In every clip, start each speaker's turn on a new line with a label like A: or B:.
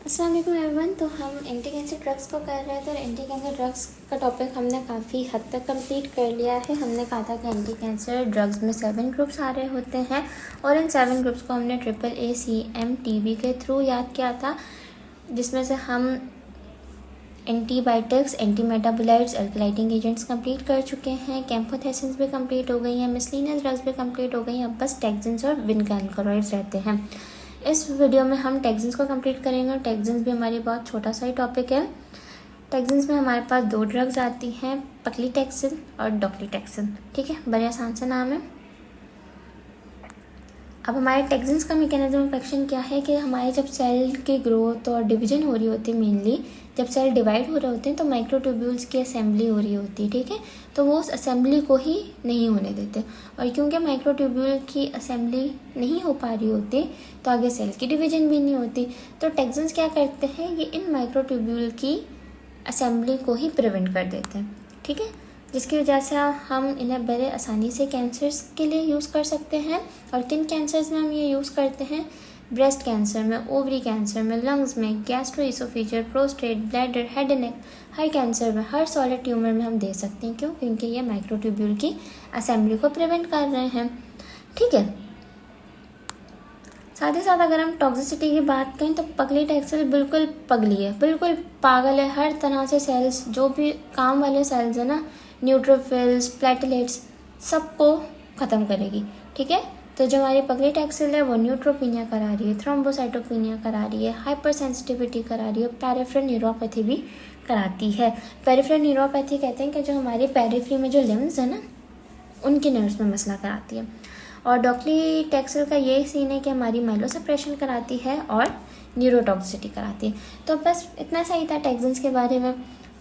A: अस्सलाम वालेकुम एवरीवन। तो हम एंटी कैंसर ड्रग्स को कर रहे थे और एंटी कैंसर ड्रग्स का टॉपिक हमने काफ़ी हद तक कंप्लीट कर लिया है। हमने कहा था कि एंटी कैंसर ड्रग्स में 7 ग्रुप्स आ रहे होते हैं और इन 7 ग्रुप्स को हमने AACMTB के थ्रू याद किया था, जिसमें से हम antibiotics, anti metabolites, अल्कलाइटिंग agents complete कर चुके हैं। कैम्फोथेसिन्स भी कंप्लीट हो गई हैं, मिसलिनियस ड्रग्स भी कंप्लीट हो गई हैं। अब बस टैक्सिन्स और विनका अल्कलॉइड्स रहते हैं। इस वीडियो में हम टैक्सिन्स को कंप्लीट करेंगे और टैक्सिन्स भी हमारी बहुत छोटा सा ही टॉपिक है। टैक्सिन्स में हमारे पास 2 ड्रग्स आती हैं, पक्लीटैक्सिन और डॉक्लीटैक्सिन। ठीक है, बड़े आसान से नाम है। अब हमारे टैक्सिन्स का मैकेनिज्म ऑफ एक्शन क्या है कि हमारे जब सेल की ग्रोथ और डिवीजन हो रही होती है, मेनली जब सेल डिवाइड हो रहे होते हैं तो माइक्रोट्यूब्यूल्स की असेंबली हो रही होती है। ठीक है, तो वो उस असेंबली को ही नहीं होने देते और क्योंकि माइक्रोट्यूब्यूल की असेंबली नहीं हो पा रही होती तो आगे सेल की डिवीजन भी नहीं होती। तो टैक्सिन्स क्या करते हैं, ये इन माइक्रोट्यूब्यूल की असेंबली को ही प्रिवेंट कर देते हैं। ठीक है, जिसकी वजह से हम इन्हें बड़े आसानी से कैंसर्स के लिए यूज़ कर सकते हैं। और किन कैंसर्स में हम ये यूज़ करते हैं? ब्रेस्ट कैंसर में, ओवरी कैंसर में, लंग्स में, gastro-oesophageal, prostate, bladder, head and neck, her cancer में, हर सॉलिड ट्यूमर में हम दे सकते हैं। क्यों? क्योंकि ये माइक्रोट्यूब्यूल की असेंबली को प्रिवेंट कर रहे हैं। ठीक है, साथ ही साथ अगर हम टॉक्सिसिटी की बात करें तो पक्लीटैक्सिन बिल्कुल पगली है, बिल्कुल पागल है। हर तरह से सेल्स, जो भी काम वाले सेल्स है ना, न्यूट्रोफिल्स, प्लेटलेट्स, सबको ख़त्म करेगी। ठीक है, तो जो हमारी पक्लीटैक्सिन है वो न्यूट्रोपिनिया करा रही है, थ्रोम्बोसाइटोपिनिया करा रही है, हाइपर सेंसिटिविटी करा रही है, पेरिफेरल न्यूरोपैथी भी कराती है। पेरिफेरल न्यूरोपैथी कहते हैं कि जो हमारी पेरिफेरी में जो लिम्स है ना, उनके नर्व्स में मसला कराती है। और डॉक्लीटैक्सिन का ये सीन है कि हमारी माइलोसप्रेशन कराती है और न्यूरोटॉक्सिसिटी कराती है। तो बस इतना सही था टैक्सिन्स के बारे में।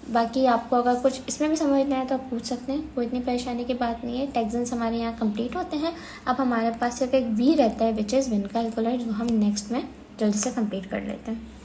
A: बाकी आपको अगर कुछ इसमें भी समझना है तो आप पूछ सकते हैं, कोई इतनी परेशानी की बात नहीं है। टैक्सिन्स हमारे यहाँ कंप्लीट होते हैं। अब हमारे पास सिर्फ एक वी रहता है विच इज़ विनका अल्कलॉइड्स, वो हम नेक्स्ट में जल्दी से कंप्लीट कर लेते हैं।